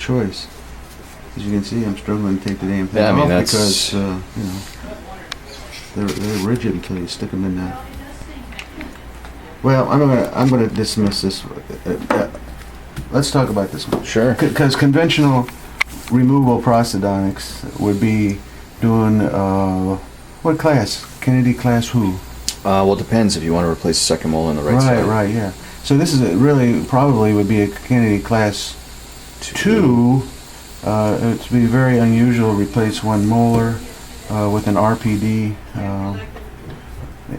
choice. As you can see, I'm struggling to take the damn thing Yeah, I mean, off that's... because, they're rigid until you stick them in there. Well, I'm gonna dismiss this. Let's talk about this one. Sure. Because conventional removal prosthodontics would be doing, what class? Kennedy class who? Well, it depends if you want to replace the second molar on the right side. Right, yeah. So this is really probably would be a Kennedy class 2. It'd be very unusual to replace one molar with an RPD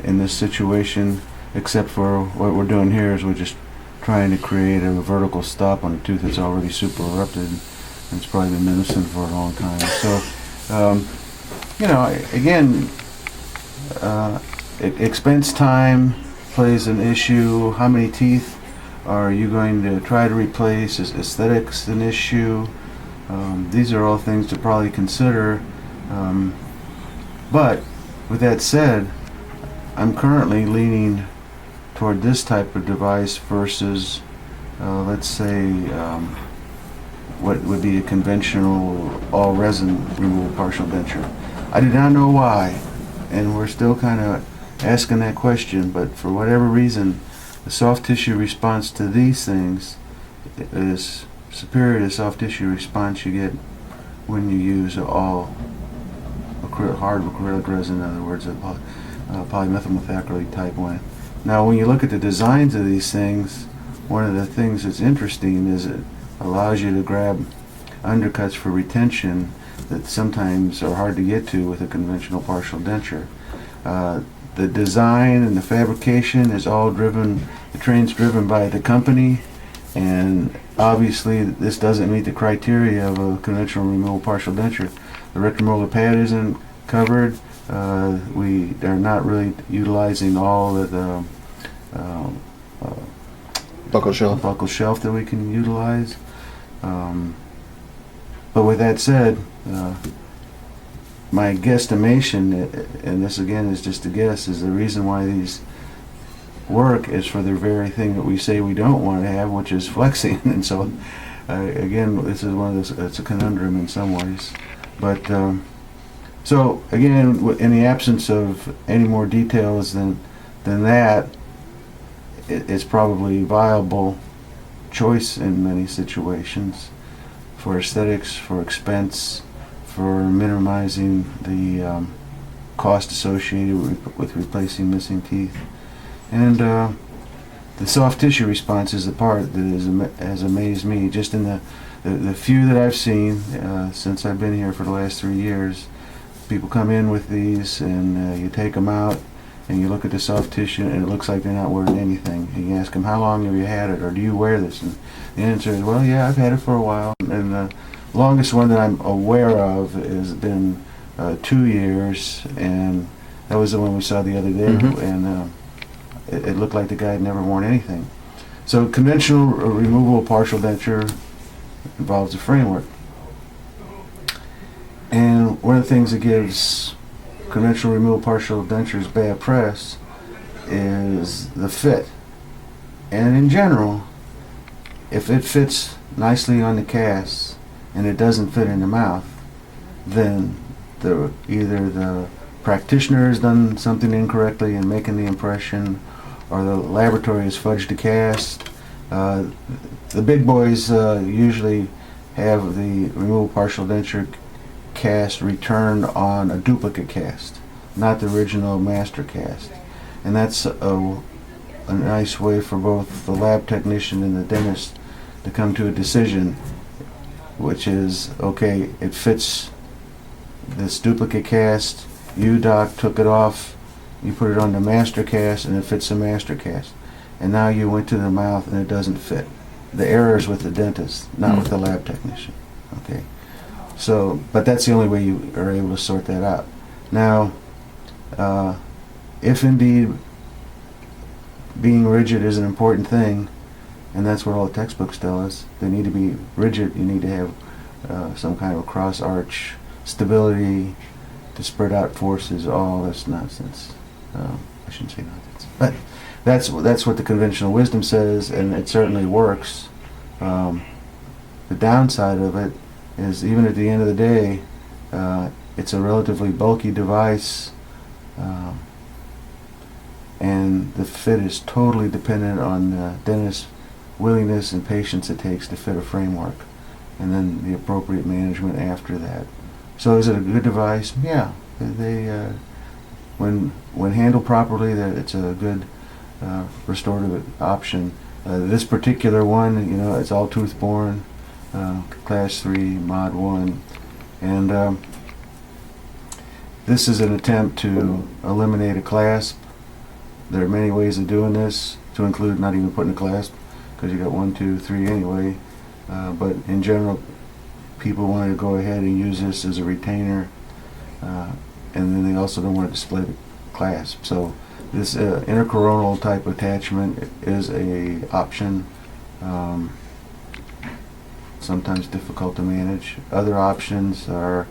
in this situation, except for what we're doing here is we're just trying to create a vertical stop on a tooth that's already super erupted. And it's probably been menacing for a long time. So, again, expense time plays an issue. How many teeth are you going to try to replace? Is aesthetics an issue? These are all things to probably consider. But with that said, I'm currently leaning toward this type of device versus, let's say, what would be a conventional all resin removal partial denture. I do not know why, and we're still kind of asking that question, but for whatever reason, the soft tissue response to these things is superior to soft tissue response you get when you use all hard acrylic resin, in other words, polymethyl methacrylate type 1. Now, when you look at the designs of these things, one of the things that's interesting is it allows you to grab undercuts for retention that sometimes are hard to get to with a conventional partial denture. The design and the fabrication is all driven, the train's driven by the company, and obviously this doesn't meet the criteria of a conventional removal partial denture. The retromolar pad isn't covered. We are not really utilizing all of the Buccal shelf that we can utilize. But with that said, my guesstimation, and this again is just a guess, is the reason why these work is for the very thing that we say we don't want to have, which is flexing. And so, again, this is one of those, it's a conundrum in some ways. But, so again, in the absence of any more details than that, it's probably a viable choice in many situations for aesthetics, for expense, for minimizing the cost associated with replacing missing teeth. And the soft tissue response is the part that has amazed me. Just in the few that I've seen since I've been here for the last 3 years, people come in with these and you take them out and you look at the soft tissue and it looks like they're not wearing anything. And you ask them, how long have you had it, or do you wear this? And the answer is, well, yeah, I've had it for a while. And the longest one that I'm aware of has been 2 years, and that was the one we saw the other day. Mm-hmm. And it looked like the guy had never worn anything. So conventional removal partial denture involves a framework. And one of the things that gives conventional removal partial dentures bad press is the fit. And in general, if it fits nicely on the cast and it doesn't fit in the mouth, then either the practitioner has done something incorrectly in making the impression, or the laboratory has fudged the cast. The big boys usually have the removal partial denture cast returned on a duplicate cast, not the original master cast. And that's a nice way for both the lab technician and the dentist to come to a decision, which is, okay, it fits this duplicate cast, you, doc, took it off, you put it on the master cast, and it fits the master cast. And now you went to the mouth and it doesn't fit. The error is with the dentist, not with the lab technician. Okay. So, but that's the only way you are able to sort that out. Now, if indeed being rigid is an important thing, and that's what all the textbooks tell us, they need to be rigid. You need to have some kind of a cross arch stability to spread out forces. All that's nonsense. I shouldn't say nonsense, but that's what the conventional wisdom says, and it certainly works. The downside of it is, even at the end of the day, it's a relatively bulky device, and the fit is totally dependent on the dentist's willingness and patience it takes to fit a framework, and then the appropriate management after that. So is it a good device? Yeah. When handled properly, it's a good restorative option. This particular one, it's all tooth-borne, class 3, mod 1, and this is an attempt to eliminate a clasp. There are many ways of doing this, to include not even putting a clasp, because you got 1, 2, 3 anyway. But in general, people want to go ahead and use this as a retainer, and then they also don't want to display the clasp. So this intercoronal type attachment is a option. Sometimes difficult to manage. Other options are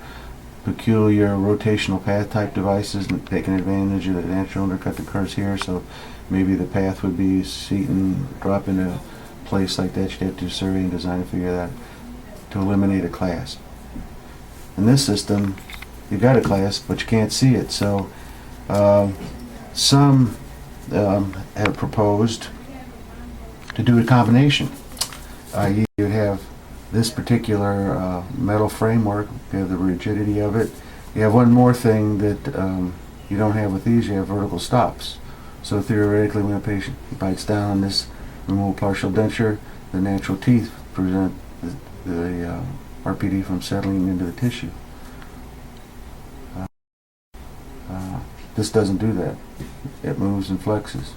peculiar rotational path type devices, taking advantage of the natural undercut that occurs here. So maybe the path would be seat and drop in a place like that. You'd have to survey and design to figure that, to eliminate a clasp. In this system, you've got a clasp, but you can't see it. So some have proposed to do a combination, i.e. you'd have this particular metal framework, you have the rigidity of it. You have one more thing that you don't have with these, you have vertical stops. So theoretically, when a patient bites down on this removable partial denture, the natural teeth prevent the RPD from settling into the tissue. This doesn't do that. It moves and flexes.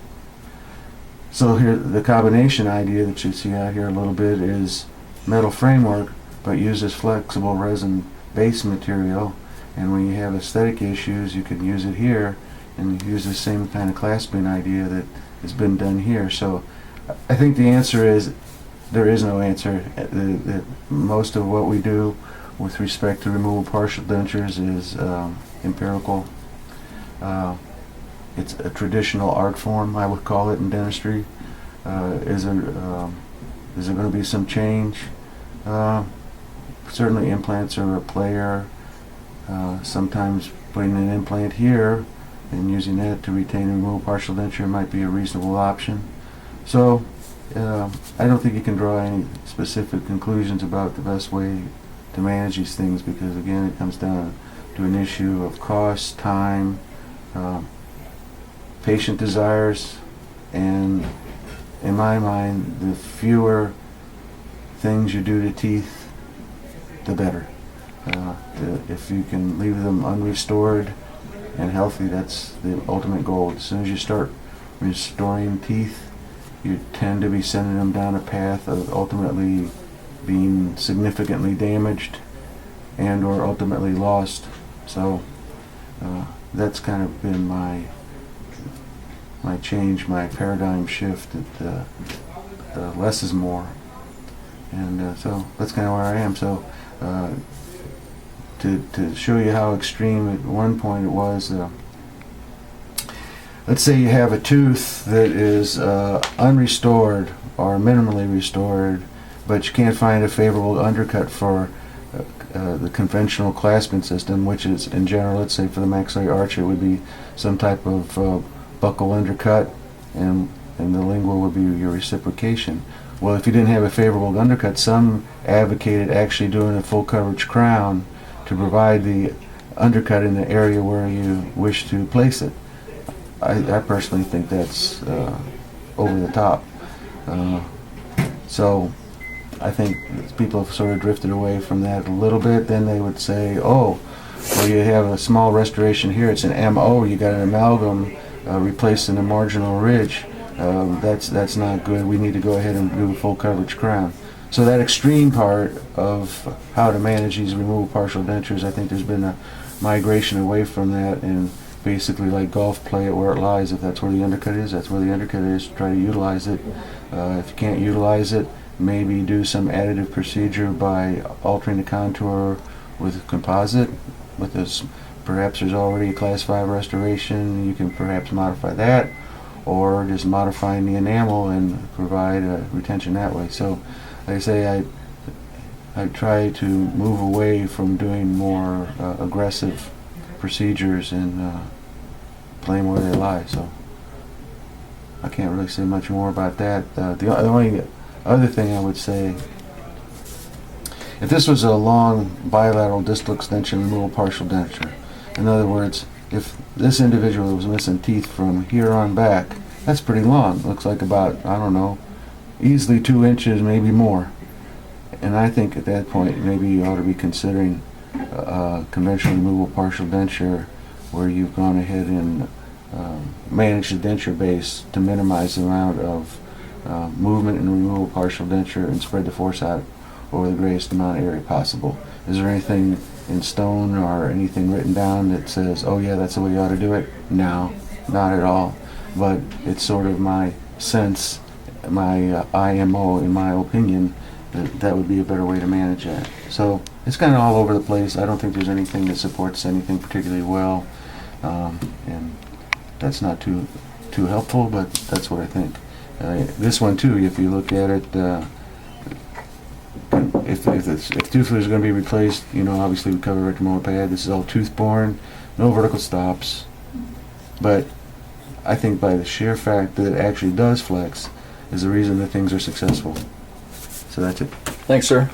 So here, the combination idea that you see out here a little bit is metal framework, but uses flexible resin base material. And when you have aesthetic issues, you can use it here and use the same kind of clasping idea that has been done here. So I think the answer is, there is no answer. Most of what we do with respect to removable partial dentures is empirical. It's a traditional art form, I would call it, in dentistry. Is there going to be some change? Certainly implants are a player. Sometimes putting an implant here and using that to retain and remove partial denture might be a reasonable option. So I don't think you can draw any specific conclusions about the best way to manage these things, because again, it comes down to an issue of cost, time, patient desires, and in my mind, the fewer things you do to teeth, the better. If you can leave them unrestored and healthy, that's the ultimate goal. As soon as you start restoring teeth, you tend to be sending them down a path of ultimately being significantly damaged and or ultimately lost. So that's kind of been my change, my paradigm shift, that less is more. And so that's kind of where I am. So to show you how extreme at one point it was, let's say you have a tooth that is unrestored or minimally restored, but you can't find a favorable undercut for the conventional clasping system, which is, in general, let's say for the maxillary arch, it would be some type of buccal undercut, and the lingual would be your reciprocation. Well, if you didn't have a favorable undercut, some advocated actually doing a full coverage crown to provide the undercut in the area where you wish to place it. I personally think that's over the top. So I think people have sort of drifted away from that a little bit. Then they would say, oh, well, you have a small restoration here, it's an MO, you got an amalgam replaced in a marginal ridge. That's not good. We need to go ahead and do a full coverage crown. So that extreme part of how to manage these removable partial dentures, I think there's been a migration away from that, and basically like golf, play it where it lies. If that's where the undercut is, that's where the undercut is. Try to utilize it. If you can't utilize it, maybe do some additive procedure by altering the contour with composite. With this, perhaps there's already a class 5 restoration, you can perhaps modify that, or just modifying the enamel and provide retention that way. So like I say, I try to move away from doing more aggressive procedures and blame where they lie. So I can't really say much more about that. The only other thing I would say, if this was a long bilateral distal extension removal partial denture, in other words, if this individual was missing teeth from here on back, that's pretty long. Looks like about, I don't know, easily 2 inches, maybe more. And I think at that point, maybe you ought to be considering conventional removal partial denture, where you've gone ahead and managed the denture base to minimize the amount of movement and removal partial denture and spread the force out over the greatest amount of area possible. Is there anything in stone or anything written down that says, oh yeah, that's the way you ought to do it? No, not at all. But it's sort of my sense, my IMO, in my opinion, that would be a better way to manage that. So it's kind of all over the place. I don't think there's anything that supports anything particularly well, and that's not too helpful, but that's what I think. This one too, if you look at it, if tooth is going to be replaced, obviously we cover rectomolar pad. This is all tooth-borne, no vertical stops. But I think by the sheer fact that it actually does flex is the reason that things are successful. So that's it. Thanks, sir.